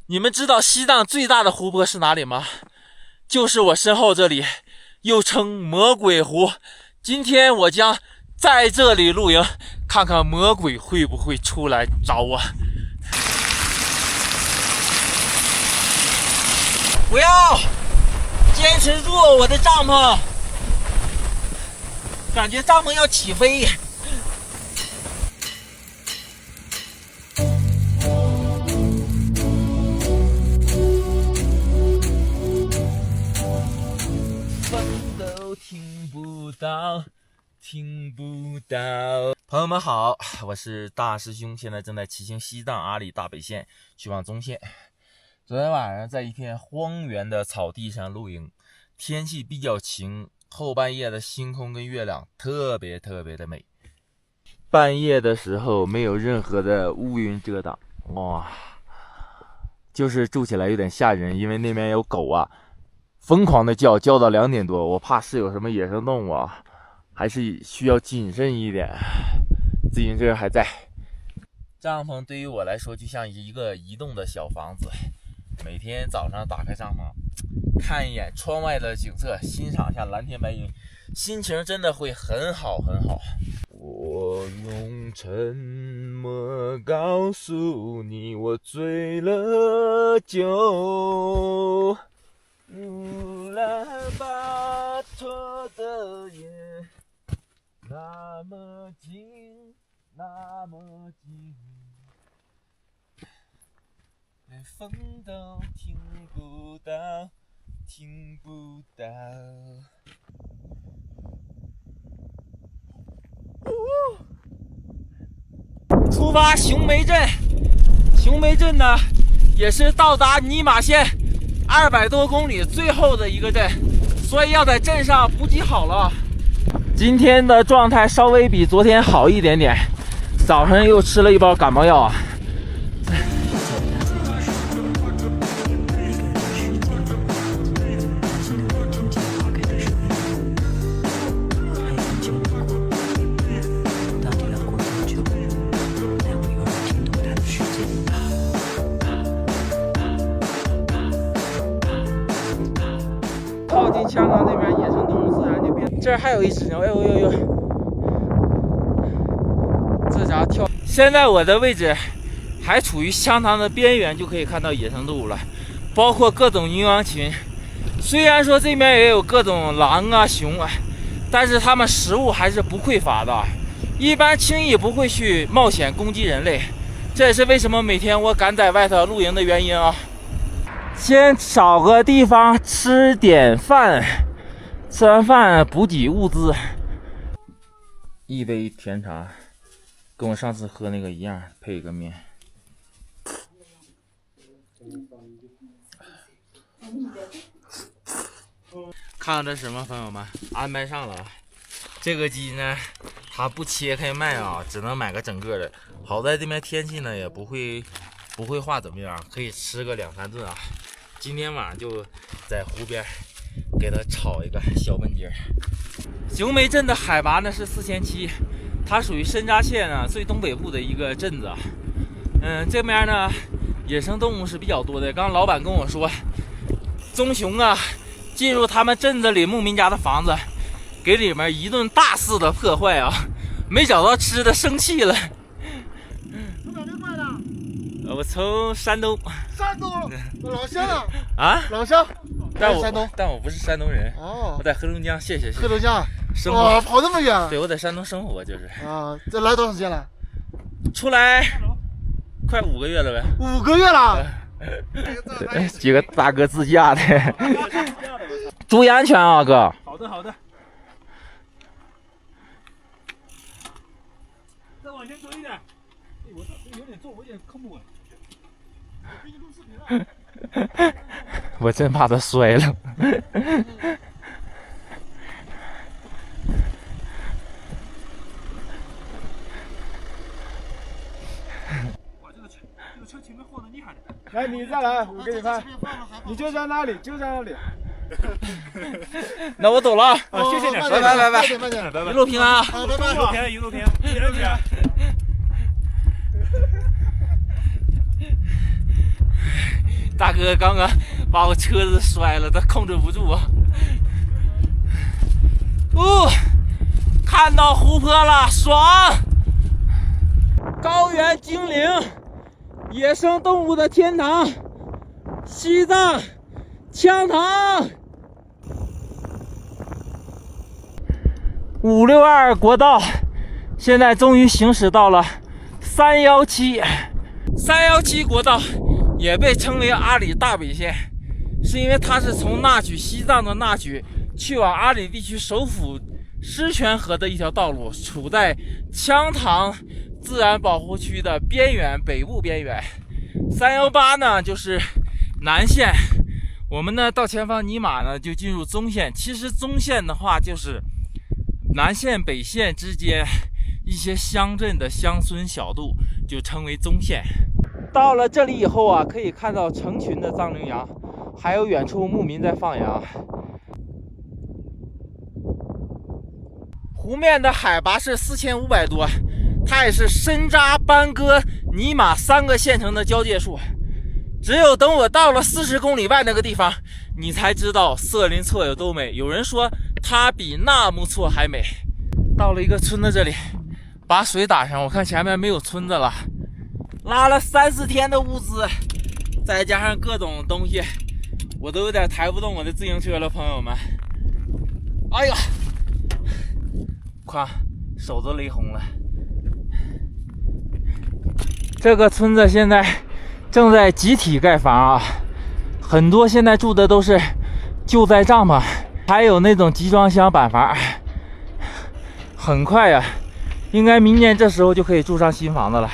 你们知道西藏最大的湖泊是哪里吗？就是我身后这里，又称魔鬼湖。今天我将在这里露营，看看魔鬼会不会出来找我。不要坚持住我的帐篷，感觉帐篷要起飞。听不到，听不到。朋友们好，我是大师兄，现在正在骑行西藏阿里大北线去往中线。昨天晚上在一片荒原的草地上露营，天气比较晴，后半夜的星空跟月亮特别的美。半夜的时候没有任何的乌云遮挡，哇，就是住起来有点吓人，因为那边有狗啊。疯狂的叫到2点多，我怕是有什么野生动物啊，还是需要谨慎一点。自行车还在，帐篷对于我来说就像一个移动的小房子。每天早上打开帐篷，看一眼窗外的景色，欣赏一下蓝天白云，心情真的会很好。我用沉默告诉你，我醉了酒。乌兰巴托的夜那么静，那么静，连风都听不到，听不到。出发雄梅镇，雄梅镇呢也是到达尼玛县200多公里最后的一个镇，所以要在镇上补给好了。今天的状态稍微比昨天好一点点，早上又吃了一包感冒药啊。靠近香港那边野生动物自然就变。这儿还有一只牛，哎呦，这家伙跳。现在我的位置还处于香塘的边缘，就可以看到野生动物了，包括各种羚羊群。虽然说这边也有各种狼啊、熊啊，但是它们食物还是不匮乏的，一般轻易不会去冒险攻击人类。这也是为什么每天我敢在外头露营的原因啊。先找个地方吃点饭，吃完饭补给物资。一杯甜茶，跟我上次喝那个一样，配一个面。看到这什么，朋友们，安排上了。这个鸡呢，它不切开卖啊，只能买个整个的。好在这边天气呢也不会化怎么样，可以吃个2、3顿啊。今天晚上就在湖边给它炒一个小焖鸡。雄梅镇的海拔呢是4700，它属于深扎县呢最东北部的一个镇子。这边呢野生动物是比较多的。刚刚老板跟我说，棕熊啊进入他们镇子里牧民家的房子，给里面一顿大肆的破坏啊，没找到吃的生气了。从哪边过来的？我从山东。山东老乡啊！啊，老乡，但山东，但我不是山东人哦，我在黑龙江，谢谢。黑龙江生活，哇，跑这么远？对，我在山东生活就是。啊，这来多长时间了？出来快5个月了呗。5个月了。几个大哥自驾的，注意安全啊，哥。好的。再往前走一点。哎，我这有点重，我有点靠不稳。我给你录视频了。我真怕他摔了。哇，这个车前面晃得厉害的。来，你再来，我给你拍。你就在那里，就在那里。那我走了啊，谢谢你，拜拜，一路平安啊！好，拜拜，一路平安。大哥刚刚把我车子摔了，他控制不住啊。看到湖泊了，爽！高原精灵，野生动物的天堂，西藏羌塘。562国道现在终于行驶到了317国道，也被称为阿里大北线，是因为它是从纳曲西藏的纳曲去往阿里地区首府狮泉河的一条道路，处在羌塘自然保护区的边缘，北部边缘。318呢就是南线，我们呢到前方尼玛呢就进入中线。其实中线的话就是南线北线之间一些乡镇的乡村小路，就称为中线。到了这里以后啊，可以看到成群的藏羚羊，还有远处牧民在放羊。湖面的海拔是4500多，它也是申扎、班戈、尼玛3个县城的交界处。只有等我到了40公里外那个地方，你才知道色林措有多美。有人说它比纳木错还美。到了一个村子这里，把水打上，我看前面没有村子了。拉了3、4天的物资，再加上各种东西，我都有点抬不动我的自行车了，朋友们。哎呀，快，手都勒红了。这个村子现在正在集体盖房啊，很多现在住的都是救灾帐篷，还有那种集装箱板房。很快呀，应该明年这时候就可以住上新房子了。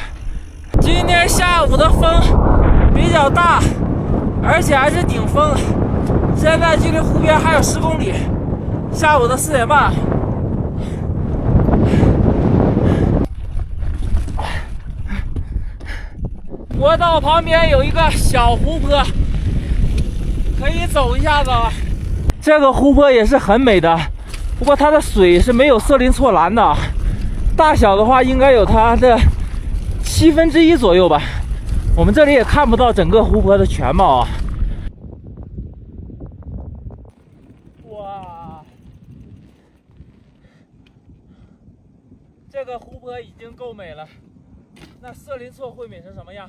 今天下午的风比较大，而且还是顶风。现在距离湖边还有10公里，下午的4点半。国道旁边有一个小湖泊，可以走一下子。这个湖泊也是很美的，不过它的水是没有色林措蓝的，大小的话应该有它的1/7左右吧。我们这里也看不到整个湖泊的全貌啊。哇，这个湖泊已经够美了，那色林措会美成什么样？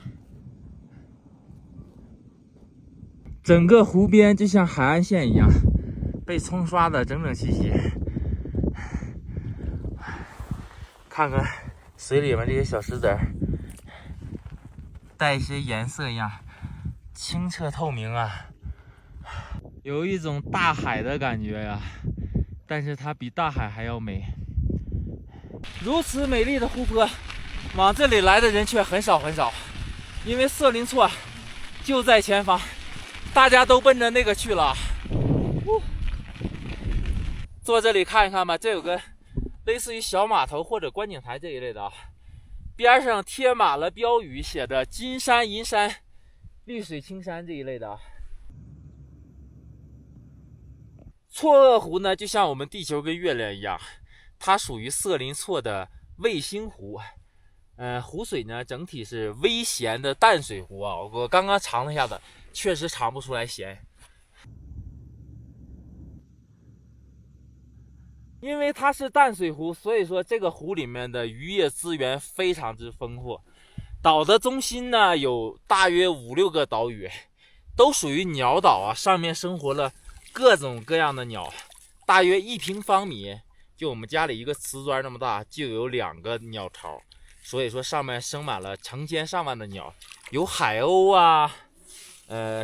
整个湖边就像海岸线一样，被冲刷的整整齐齐。看看水里面这些小石子儿，带一些颜色一样，清澈透明啊，有一种大海的感觉呀。但是它比大海还要美。如此美丽的湖泊，往这里来的人却很少很少，因为色林措就在前方，大家都奔着那个去了。坐这里看一看吧，这有个类似于小码头或者观景台这一类的啊，边上贴满了标语，写的金山银山绿水青山这一类的。错愕湖呢就像我们地球跟月亮一样，它属于色林措的卫星湖。湖水呢整体是微咸的淡水湖啊，我刚刚尝了一下子，确实尝不出来咸。因为它是淡水湖，所以说这个湖里面的渔业资源非常之丰富。岛的中心呢有大约5、6个岛屿，都属于鸟岛啊，上面生活了各种各样的鸟，大约1平方米，就我们家里一个瓷砖那么大，就有2个鸟巢，所以说上面生满了成千上万的鸟，有海鸥啊，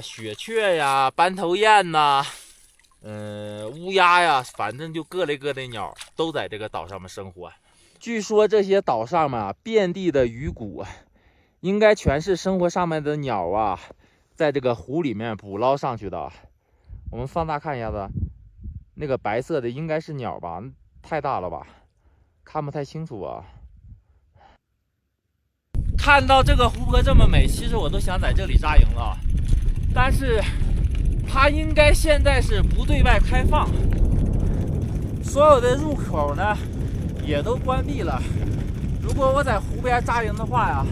雪雀呀，斑头雁呐。乌鸦呀，反正就各类各类鸟都在这个岛上面生活。据说这些岛上面遍地的鱼骨，应该全是生活上面的鸟啊，在这个湖里面捕捞上去的。我们放大看一下子，那个白色的应该是鸟吧？太大了吧，看不太清楚啊。看到这个湖泊这么美，其实我都想在这里扎营了，但是它应该现在是不对外开放，所有的入口呢也都关闭了。如果我在湖边扎营的话呀，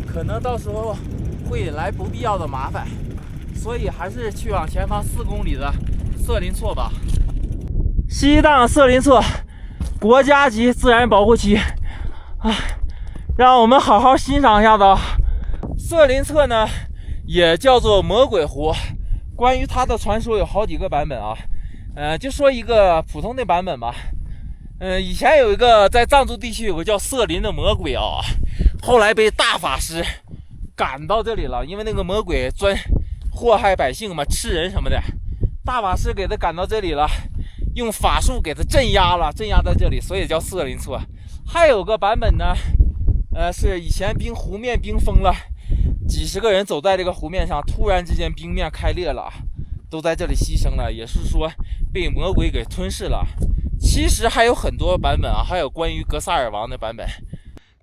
可能到时候会引来不必要的麻烦，所以还是去往前方4公里的色林错吧。西藏色林错国家级自然保护区啊，让我们好好欣赏一下子啊。色林错呢，也叫做魔鬼湖。关于它的传说有好几个版本啊，就说一个普通的版本吧。以前有一个在藏族地区有个叫色林的魔鬼啊，后来被大法师赶到这里了，因为那个魔鬼专祸害百姓嘛，吃人什么的。大法师给他赶到这里了，用法术给他镇压了，镇压在这里，所以叫色林错。还有个版本呢，是以前湖面冰封了，几十个人走在这个湖面上，突然之间冰面开裂了，都在这里牺牲了，也是说被魔鬼给吞噬了。其实还有很多版本啊，还有关于格萨尔王的版本。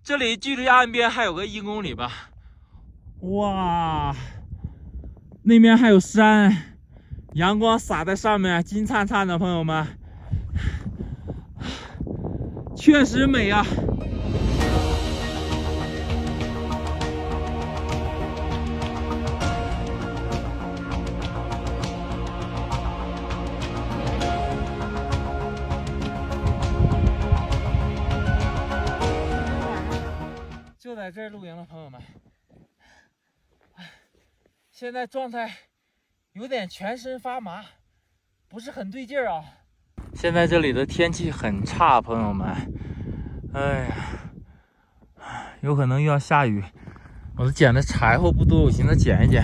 这里距离岸边还有个1公里吧。哇，那边还有山，阳光洒在上面，金灿灿的，朋友们，确实美啊。就在这儿露营了，朋友们。现在状态有点全身发麻，不是很对劲儿啊。现在这里的天气很差，朋友们。哎呀，有可能又要下雨。我捡的柴火不多，我寻思捡一捡，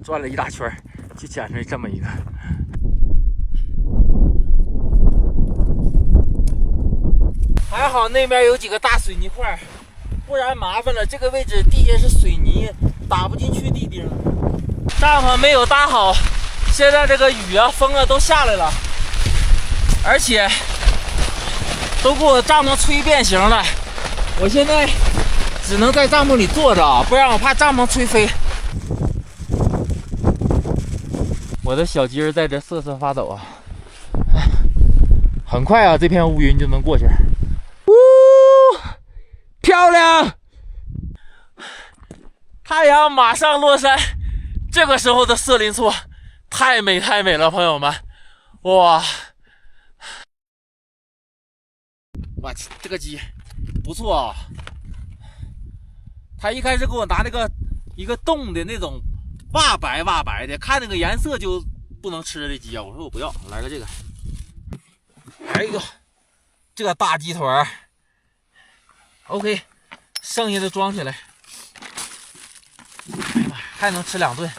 转了一大圈，就捡出这么一个。还好那边有几个大水泥块，不然麻烦了。这个位置地下是水泥，打不进去地钉。帐篷没有搭好，现在这个雨啊、风啊都下来了，而且都给我帐篷吹变形了。我现在只能在帐篷里坐着啊，不然我怕帐篷吹飞。我的小鸡儿在这瑟瑟发抖啊！很快啊，这片乌云就能过去。漂亮！太阳马上落山，这个时候的色林错太美太美了，朋友们！哇，我去，这个鸡不错啊！他一开始给我拿那个一个冻的那种哇白的，看那个颜色就不能吃的鸡啊！我说我不要，来个这个。哎呦，这个大鸡腿儿 ，OK， 剩下的装起来。哎呀妈，还能吃2顿。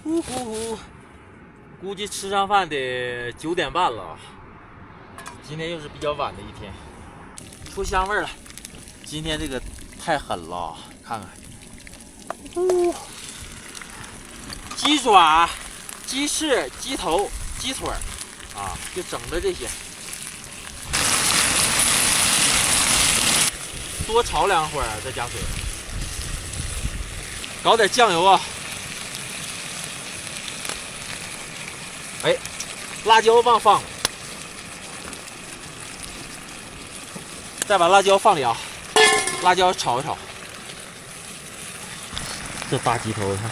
呼呼呼，估计吃上饭得9点半了。今天又是比较晚的一天，出香味了。今天这个太狠了，看看，鸡爪、鸡翅、鸡头、鸡腿啊，就整的这些，多炒2会儿，再加水，搞点酱油啊。哎，辣椒忘放了，再把辣椒放里啊，辣椒炒一炒。这大鸡头，看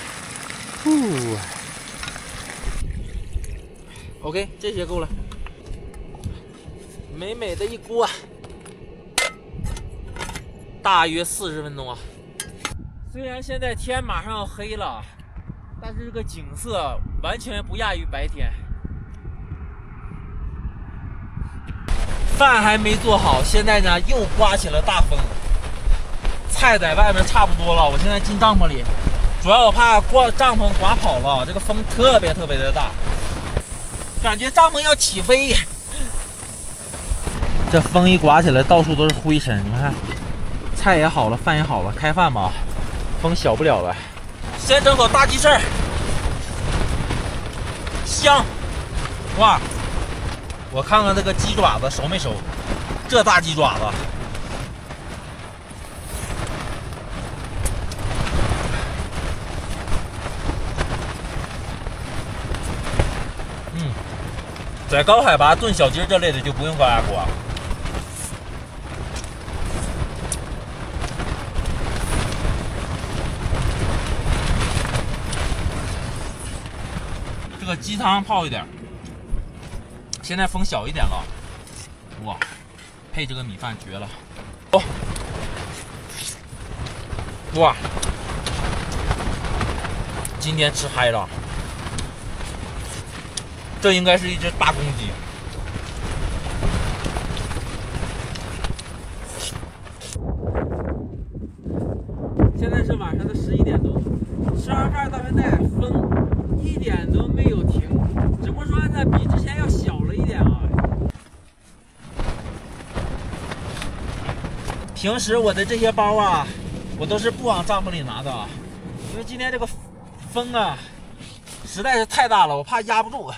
，OK， 这些够了，美美的一锅，大约40分钟啊。虽然现在天马上要黑了，但是这个景色完全不亚于白天。饭还没做好，现在呢又刮起了大风。菜在外面差不多了，我现在进帐篷里，主要我怕帐篷刮跑了，这个风特别的大，感觉帐篷要起飞。这风一刮起来，到处都是灰尘。你看，菜也好了，饭也好了，开饭吧，风小不了了。先整口大鸡翅，香！哇，我看看这个鸡爪子熟没熟？这大鸡爪子，在高海拔炖小鸡这类的就不用高压锅。这个鸡汤泡一点，现在风小一点了，哇，配这个米饭绝了！哦，哇，今天吃嗨了。这应该是一只大公鸡。现在是晚上的11点多，吃完饭到现在风一点都没有停，只不过说呢比之前要小了一点啊。平时我的这些包啊，我都是不往帐篷里拿的，因为今天这个风啊实在是太大了，我怕压不住。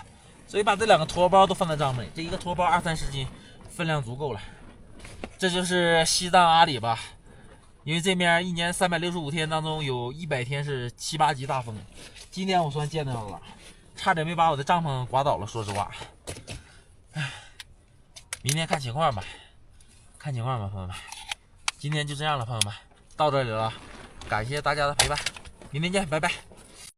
所以把这2个驮包都放在帐篷里，这一个驮包20-30斤，分量足够了。这就是西藏阿里吧，因为这面一年365天当中有100天是7、8级大风，今天我算见到了，差点没把我的帐篷刮倒了。说实话，明天看情况吧，看情况吧，朋友们。今天就这样了，朋友们，到这里了，感谢大家的陪伴，明天见，拜拜。